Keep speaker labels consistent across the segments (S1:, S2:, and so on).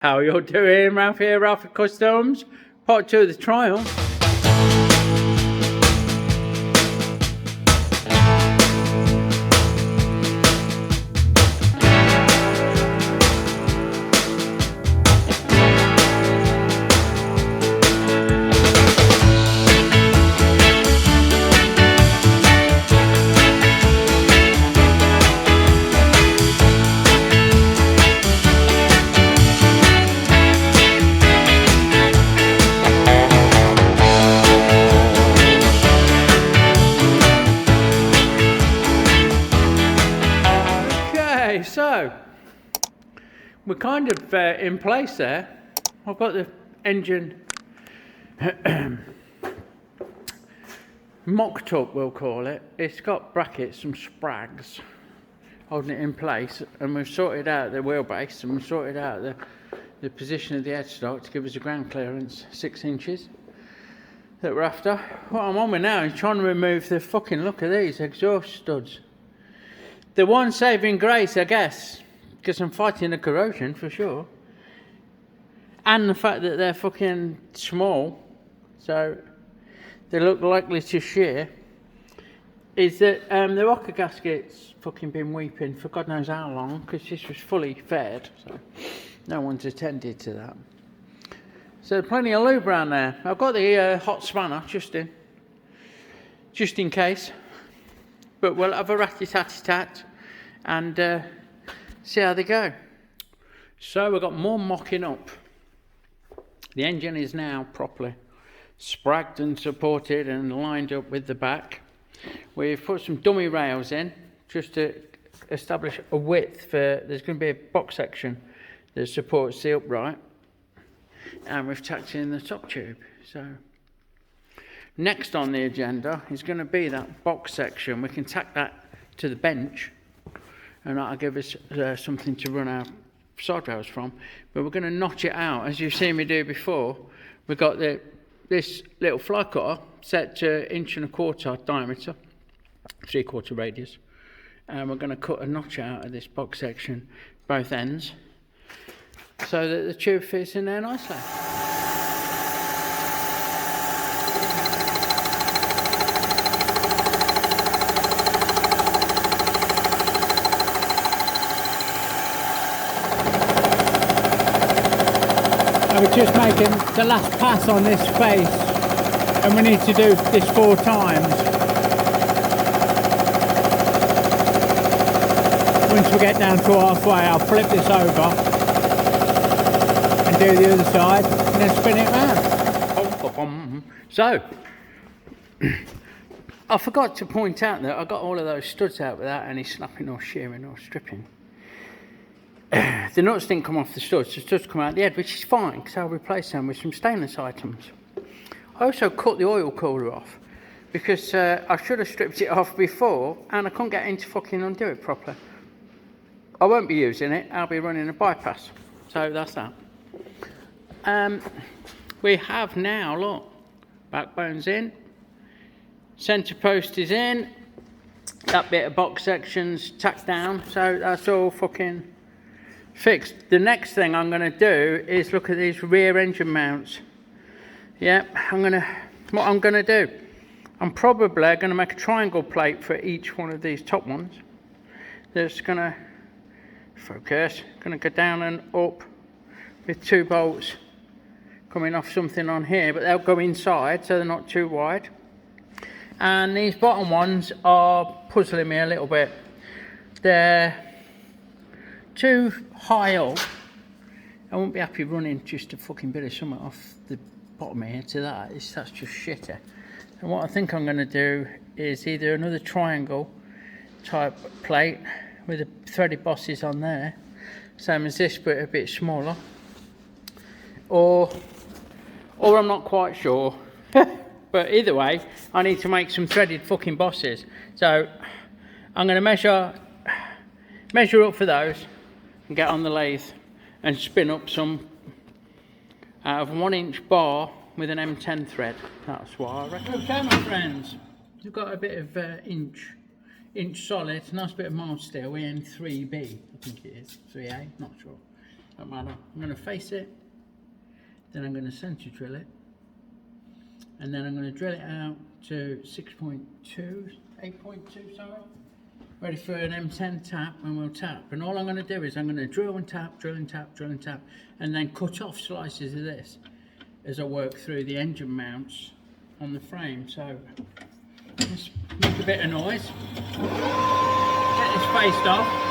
S1: How are you all doing? Ralph here, Ralfy Customs, part 2 of the trial. So we're kind of in place there. I've got the engine mocked up, we'll call it. It's got brackets, some sprags holding it in place, and we've sorted out the wheelbase and we've sorted out the position of the headstock to give us a ground clearance 6 inches that we're after. What I'm on with now is trying to remove the fucking look of these exhaust studs. The one saving grace, I guess, because I'm fighting the corrosion for sure, and the fact that they're fucking small, so they look likely to shear, is that the rocker gasket's fucking been weeping for God knows how long, because this was fully fed, so no one's attended to that. So plenty of lube around there. I've got the hot spanner just in case. But we'll have a ratty-tatty-tat and see how they go. So we've got more mocking up. The engine is now properly spragged and supported and lined up with the back. We've put some dummy rails in just to establish a width for, there's going to be a box section that supports the upright. And we've tacked in the top tube. So next on the agenda is going to be that box section. We can tack that to the bench and that'll give us something to run our side rails from. But we're going to notch it out. As you've seen me do before, we've got this little fly cutter set to 1.25 inch diameter, 3/4 radius. And we're going to cut a notch out of this box section, both ends, so that the tube fits in there nicely. We're just making the last pass on this face, and we need to do this 4 times. Once we get down to halfway, I'll flip this over and do the other side and then spin it round. So I forgot to point out that I got all of those studs out without any snapping or shearing or stripping. The nuts didn't come off the studs come out the head, which is fine because I'll replace them with some stainless items. I also cut the oil cooler off because I should have stripped it off before and I couldn't get in to fucking undo it properly. I won't be using it, I'll be running a bypass. So that's that. We have now, look, backbone's in, centre post is in, that bit of box section's tacked down, so that's all fucking fixed. The next thing I'm going to do is look at these rear engine mounts. Yeah, what I'm going to do, I'm probably going to make a triangle plate for each one of these top ones. That's going to focus, going to go down and up with 2 bolts coming off something on here, but they'll go inside so they're not too wide. And these bottom ones are puzzling me a little bit. They're too high up. I won't be happy running just a fucking bit of something off the bottom here to that. That's just shitter. And what I think I'm going to do is either another triangle type plate with the threaded bosses on there, same as this but a bit smaller, or I'm not quite sure. But either way, I need to make some threaded fucking bosses. So I'm going to measure up for those and get on the lathe and spin up some out of a 1 inch bar with an M10 thread. That's what I reckon. Okay, my friends, we've got a bit of inch solid, nice bit of mild steel, EN3B, I think it is, 3A, not sure. Don't matter. I'm going to face it, then I'm going to centre drill it, and then I'm going to drill it out to 6.2, 8.2, sorry. Ready for an M10 tap, and we'll tap. And all I'm going to do is I'm going to drill and tap, drill and tap, drill and tap, and then cut off slices of this as I work through the engine mounts on the frame. So just make a bit of noise. Get this faced off.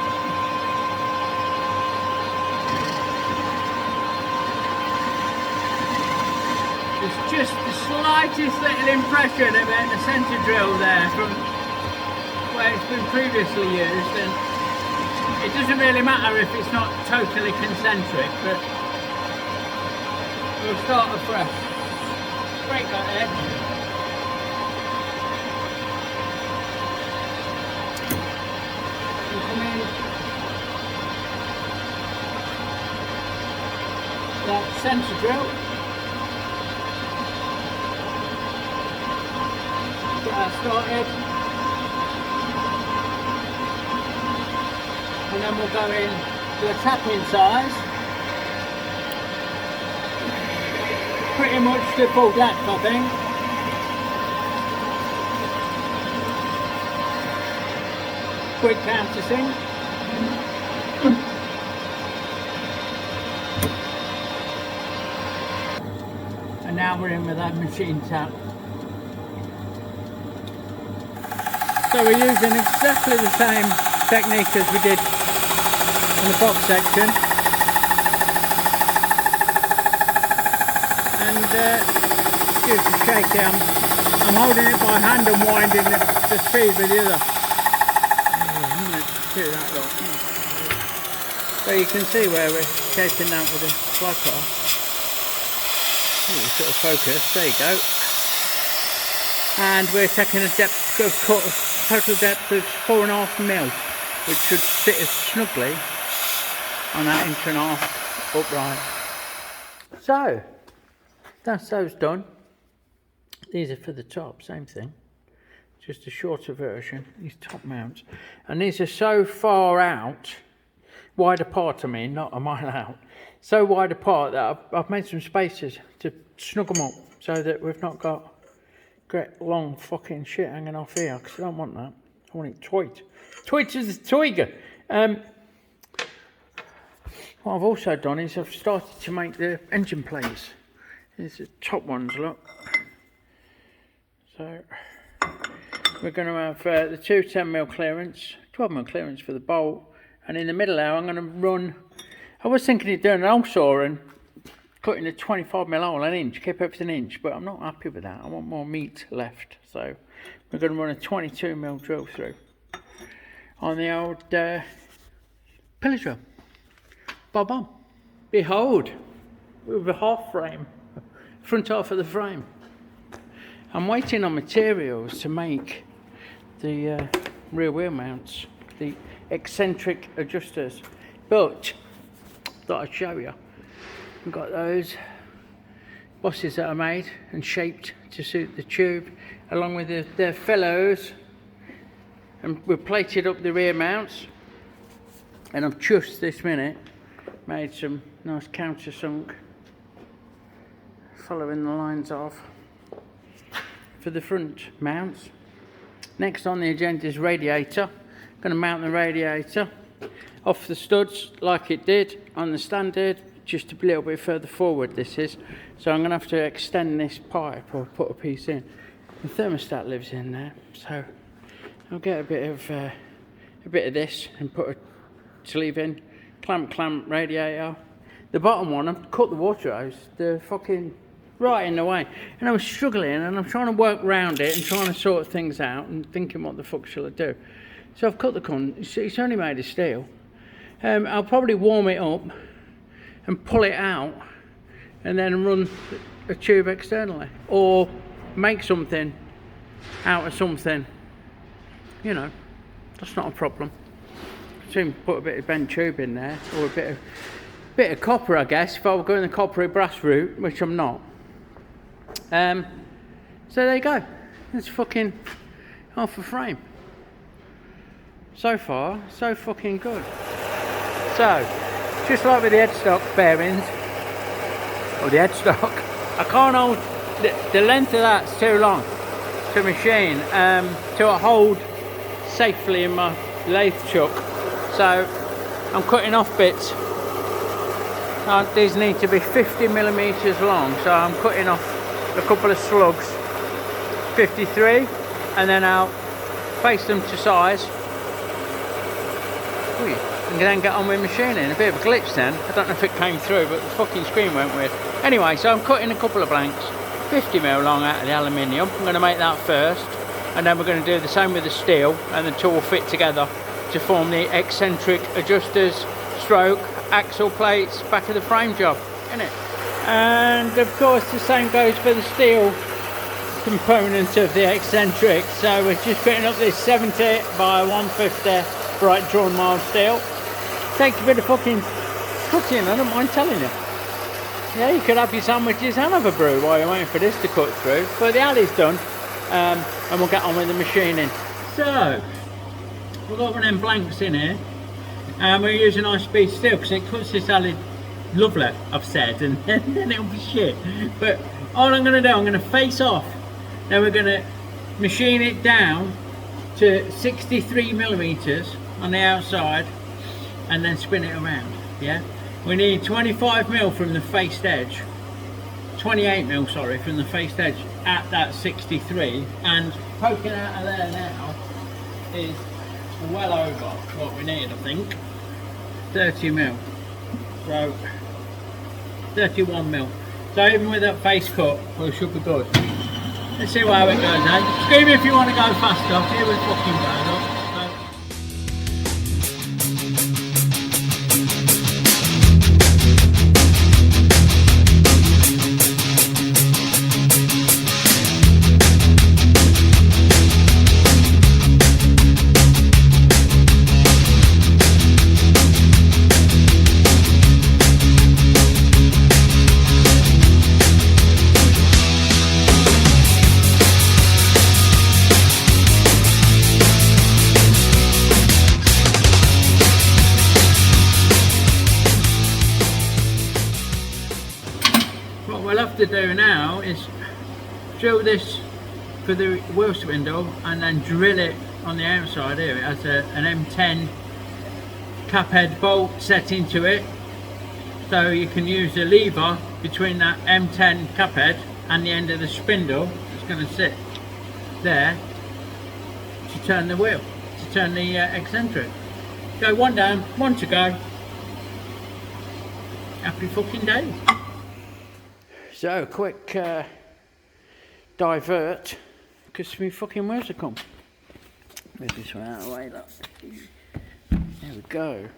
S1: There's just the slightest little impression of a centre drill there from where it's been previously used, and it doesn't really matter if it's not totally concentric, but we'll start afresh. Break that edge. And come in that centre drill. Get that started. And then we'll go in to a tapping size, pretty much to full depth, I think. Quick countersink. And now we're in with that machine tap. So we're using exactly the same technique as we did in the box section, and excuse the shaky, I'm holding it by hand and winding the speed with the other. I'm going to do that lot. So you can see where we're shaping that with the fly car. Sort of focus, there you go. And we're taking a depth of cut, total depth of 4.5 mil, which should sit as snugly on that 1.5 inch upright. So that's those done. These are for the top, same thing, just a shorter version, these top mounts. And these are so far out, wide apart I mean, not a mile out, so wide apart that I've made some spaces to snug them up so that we've not got great long fucking shit hanging off here, because I don't want that. I want it tight. Tight as a tiger. What I've also done is I've started to make the engine plates. These are the top ones, look. So we're going to have the two 10mm clearance, 12mm clearance for the bolt, and in the middle there I'm going to run, I was thinking of doing an hole saw and cutting a 25mm hole an inch, keep everything inch, but I'm not happy with that. I want more meat left, so we're going to run a 22mm drill through on the old pillar drill. Bob on. Behold, with the half frame, front half of the frame. I'm waiting on materials to make the rear wheel mounts, the eccentric adjusters, but thought I'd show you. I've got those bosses that I made and shaped to suit the tube, along with their fellows, and we've plated up the rear mounts, and I've just this minute made some nice countersunk following the lines of for the front mounts. Next on the agenda is radiator. I'm going to mount the radiator off the studs like it did on the standard, just a little bit further forward this is, so I'm going to have to extend this pipe or put a piece in. The thermostat lives in there, so I'll get a bit of this and put a sleeve in, clamp radiator. The bottom one, I've cut the water hose, the fucking right in the way, and I was struggling and I'm trying to work around it and trying to sort things out and thinking what the fuck shall I do. So I've cut the con, it's only made of steel. I'll probably warm it up and pull it out and then run a tube externally, or make something out of something, you know, that's not a problem. Soon put a bit of bent tube in there, or a bit of copper, I guess, if I were going the coppery brass route, which I'm not. So there you go, it's fucking half a frame. So far, so fucking good. So just like with the headstock bearings, or the headstock, I can't hold, the length of that's too long to machine, to hold safely in my lathe chuck. So I'm cutting off bits. These need to be 50mm long, so I'm cutting off a couple of slugs, 53, and then I'll face them to size. And then get on with machining. A bit of a glitch then. I don't know if it came through, but the fucking screen went weird. Anyway, so I'm cutting a couple of blanks, 50mm long out of the aluminium. I'm going to make that first, and then we're going to do the same with the steel, and the two will fit together to form the eccentric adjusters, stroke, axle plates, back of the frame job, innit? And of course the same goes for the steel component of the eccentric. So we're just putting up this 70 by 150 bright drawn mild steel. Takes a bit of fucking cutting, I don't mind telling you. Yeah, you could have your sandwiches and have a brew while you're waiting for this to cut through. But the alley's done, and we'll get on with the machining. So, we've got one of them blanks in here, and we're using high speed steel because it cuts this alley lovely, I've said, and then it'll be shit. But all I'm going to do, I'm going to face off, then we're going to machine it down to 63mm on the outside, and then spin it around. Yeah, we need 25mm from the faced edge, 28mm, sorry, from the faced edge at that 63, and poking out of there now is well over what we need, I think. 30mm, so 31mm. So even with that face cut, we should be good. Let's see how it goes, eh? Scream if you want to go faster. Here we fucking go. What we'll have to do now is drill this for the wheel spindle and then drill it on the outside here. It has an M10 cap head bolt set into it, so you can use a lever between that M10 cap head and the end of the spindle. It's going to sit there to turn the wheel, to turn the eccentric. Go one down, one to go. Happy fucking day. So, quick divert, because my fucking wheels have come. Move this one out of the way, look. There we go.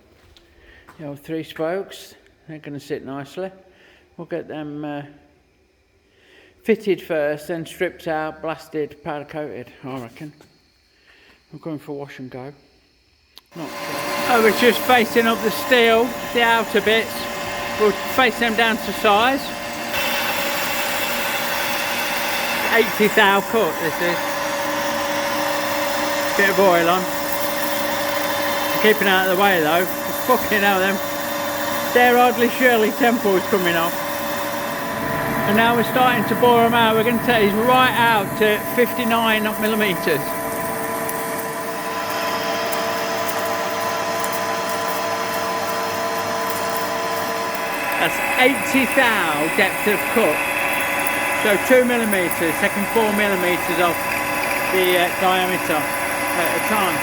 S1: The old 3 spokes, they're going to sit nicely. We'll get them fitted first, then stripped out, blasted, powder coated, I reckon. We're going for wash and go. Not sure. Oh, we're just facing up the steel, the outer bits. We'll face them down to size. 80 thou cut this is. Bit of oil on. I'm keeping out of the way though. Fucking hell, them they're hardly surely temples coming off. And now we're starting to bore them out. We're going to take these right out to 59mm. That's 80 thou depth of cut. So 2mm, taking 4mm off the diameter at a time.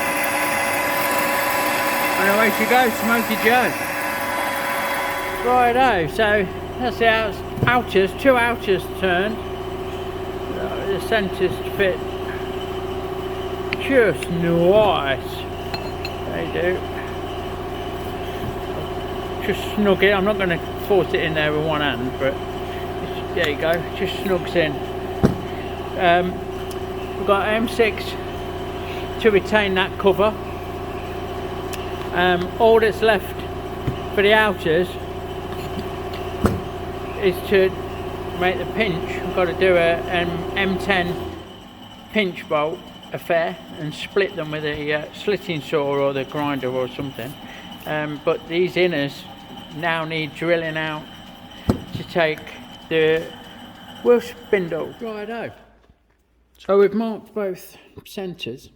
S1: And away she goes, Smoky Joe. Righto, so that's the outers, 2 outers turned. The centres fit just nice. They do. Just snug it. I'm not going to force it in there with one hand, but there you go, just snugs in. We've got M6 to retain that cover. All that's left for the outers is to make the pinch. We've got to do an M10 pinch bolt affair and split them with a slitting saw or the grinder or something. But these inners now need drilling out to take the wheel spindle. Righto. So we've marked both centres.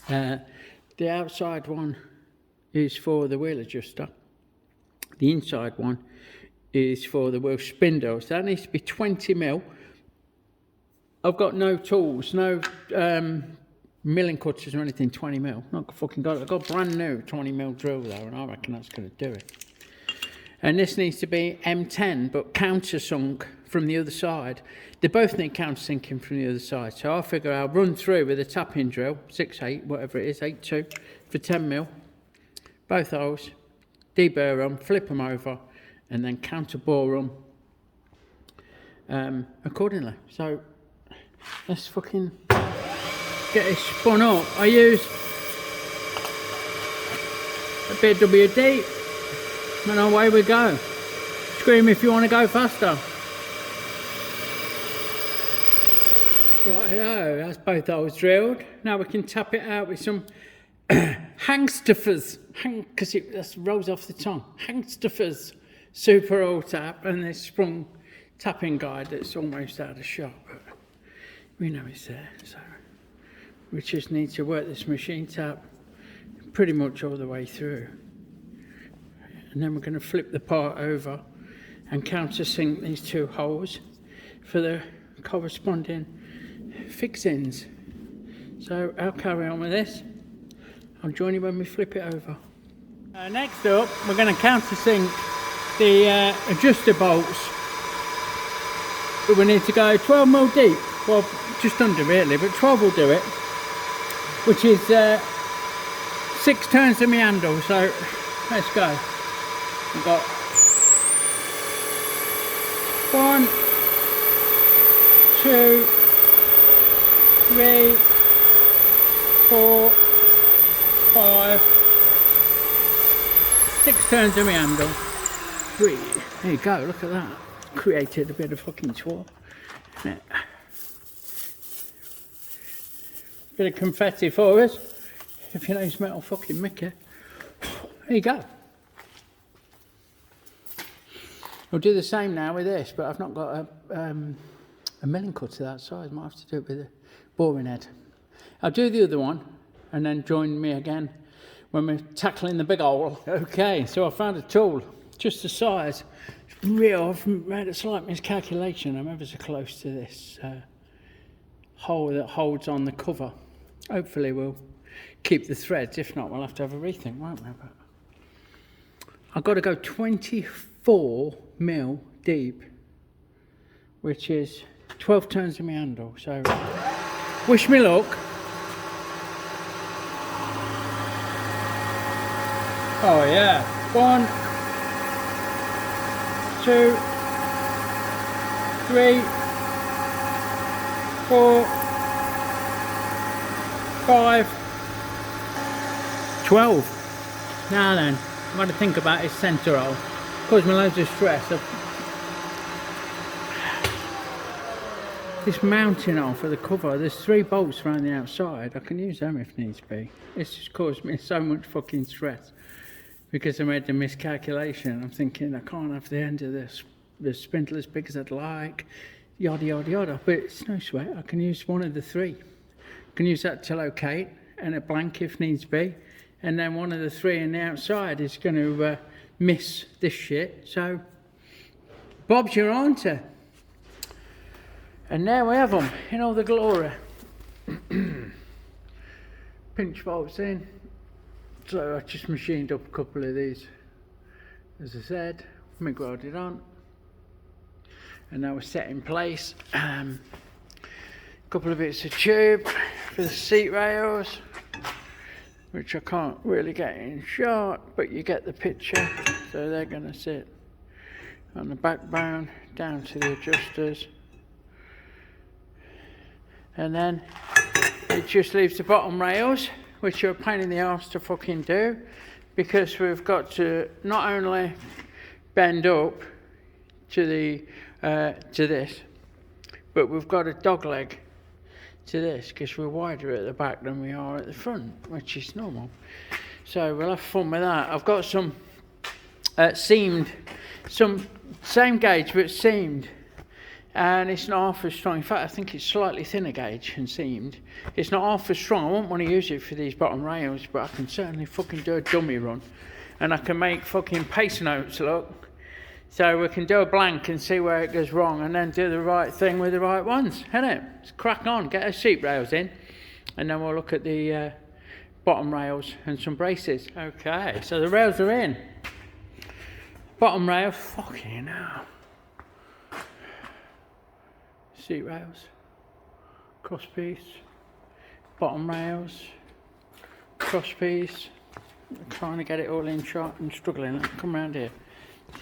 S1: The outside one is for the wheel adjuster. The inside one is for the wheel spindle. So that needs to be 20mm. I've got no tools, no milling cutters or anything 20mm. Not fucking got it. I've got a brand new 20mm drill though, and I reckon that's going to do it. And this needs to be M10, but countersunk from the other side. They both need countersinking from the other side. So I figure I'll run through with a tapping drill, 6/8, whatever it is, 8/2, for 10mm. Both holes, deburr them, flip them over, and then counter bore them accordingly. So let's fucking get it spun up. I use a bit of WD, and away we go. Scream if you want to go faster. Righto, that's both holes drilled. Now we can tap it out with some Hangstuffers, because it rolls off the tongue. Hangstuffers super old tap, and this sprung tapping guide that's almost out of shot, but we know it's there. So we just need to work this machine tap pretty much all the way through, and then we're going to flip the part over and countersink these two holes for the corresponding fixings. So I'll carry on with this. I'll join you when we flip it over. Next up, we're going to countersink the adjuster bolts. But we need to go 12mm deep. Well, just under really, but 12 will do it. Which is 6 turns of my handle. So let's go. We've got 1, 2, 3, 4, 5, 6 turns of my handle. 3. There you go, look at that. Created a bit of fucking twirl. Bit of confetti for us, if you know his metal fucking Mickey. There you go. We'll do the same now with this, but I've not got a milling cutter that size. Might have to do it with a boring head. I'll do the other one and then join me again when we're tackling the big hole. Okay, so I found a tool, just the size. It's real, I've made a slight miscalculation. I'm ever so close to this hole that holds on the cover. Hopefully we'll keep the threads. If not, we'll have to have a rethink, won't we? But I've got to go 24mm deep, which is 12 turns of my handle. So wish me luck. Oh yeah, 1, 2, 3, 4, 5, 12. Now then, I've got to think about his centre hole. Caused me loads of stress. This mounting hole for the cover, there's 3 bolts around the outside. I can use them if needs be. It's just caused me so much fucking stress because I made the miscalculation. I'm thinking I can't have the end of the spindle as big as I'd like, yada yada yada. But it's no sweat. I can use one of the 3. I can use that to locate, and a blank if needs be, and then one of the 3 on the outside is going to miss this shit. So Bob's your answer. And there we have them in all the glory. Pinch bolts in. So I just machined up a couple of these, as I said, MIG welded on, and now we're set in place. A couple of bits of tube for the seat rails, which I can't really get in shot, but you get the picture. So they're going to sit on the backbone down to the adjusters, and then it just leaves the bottom rails, which are a pain in the arse to fucking do, because we've got to not only bend up to the to this, but we've got a dog leg to this because we're wider at the back than we are at the front, which is normal. So we'll have fun with that. I've got some seamed, same gauge but seamed, and it's not half as strong. In fact, I think it's slightly thinner gauge and seamed. It's not half as strong. I won't want to use it for these bottom rails, but I can certainly fucking do a dummy run, and I can make fucking pace notes, look. So we can do a blank and see where it goes wrong, and then do the right thing with the right ones, innit? Let's crack on, get our seat rails in, and then we'll look at the bottom rails and some braces. Okay, so the rails are in. Bottom rail, fucking hell. Seat rails, cross piece, bottom rails, cross piece. I'm trying to get it all in shot and struggling. Let's come around here,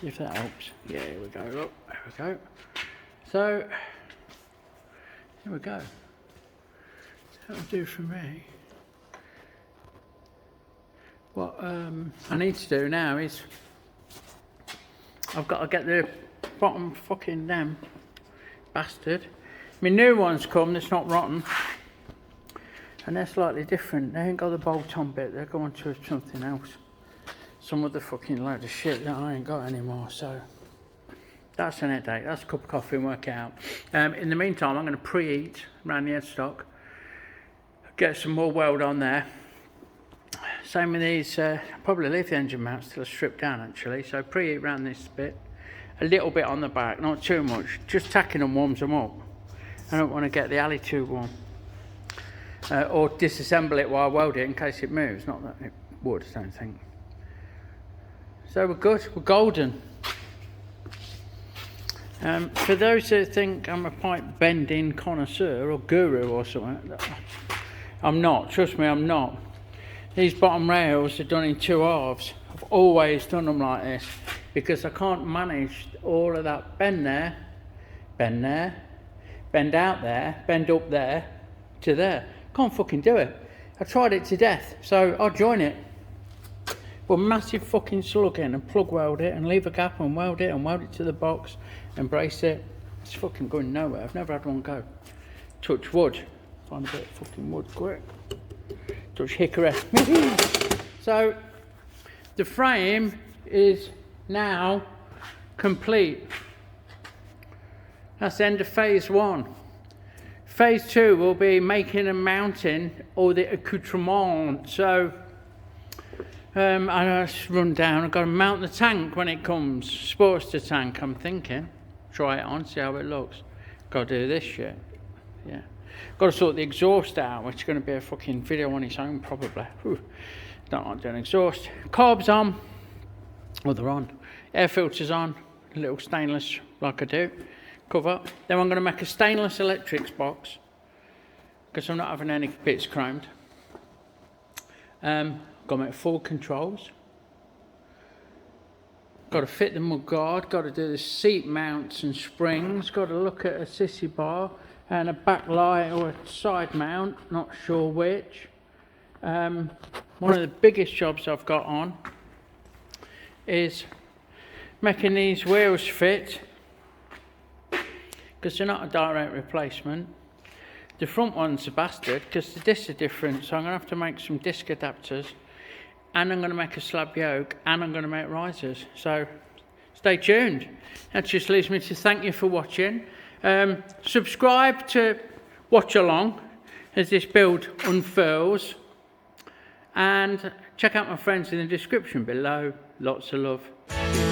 S1: see if that helps. Yeah, here we go, look, there we go. So, here we go. That'll do for me. What I need to do now is, I've got to get the bottom fucking damn bastard. My new ones come, that's not rotten, and they're slightly different. They ain't got the bolt-on bit, they're going to something else. Some other fucking load of shit that I ain't got anymore, so that's an headache. That's a cup of coffee and work out. In the meantime, I'm going to preheat around the headstock, get some more weld on there. Same with these, I'll probably leave the engine mounts till I strip down actually, so preheat around this bit. A little bit on the back, not too much, just tacking them warms them up. I don't want to get the alley too warm. Or disassemble it while I weld it in case it moves, not that it would, I don't think. So we're good, we're golden. For those that think I'm a pipe bending connoisseur or guru or something, I'm not, trust me, I'm not. These bottom rails are done in 2 halves. I've always done them like this because I can't manage all of that bend there, bend out there, bend up there to there. Can't fucking do it. I tried it to death, so I'll join it. Put a massive fucking slug in and plug weld it and leave a gap and weld it to the box and brace it. It's fucking going nowhere. I've never had one go. Touch wood. Find a bit of fucking wood quick. Touch hickory. So the frame is now complete. That's the end of phase 1. Phase 2 will be making and mounting all the accoutrement. So I just run down. I've got to mount the tank when it comes. Sportster tank, I'm thinking. Try it on, see how it looks. Got to do this shit. Yeah. Got to sort the exhaust out, which is going to be a fucking video on its own, probably. Whew. Don't like doing exhaust. Carbs on. Well, they're on. Air filters on. A little stainless, like I do. Cover. Then I'm going to make a stainless electrics box, because I'm not having any bits chromed. Got to make full controls. Got to fit the mud guard. Got to do the seat mounts and springs. Got to look at a sissy bar and a backlight or a side mount, not sure which. One of the biggest jobs I've got on is making these wheels fit, because they're not a direct replacement. The front one's a bastard because the discs are different, so I'm going to have to make some disc adapters, and I'm going to make a slab yoke, and I'm going to make risers. So stay tuned. That just leaves me to thank you for watching. Subscribe to watch along as this build unfurls, and check out my friends in the description below. Lots of love.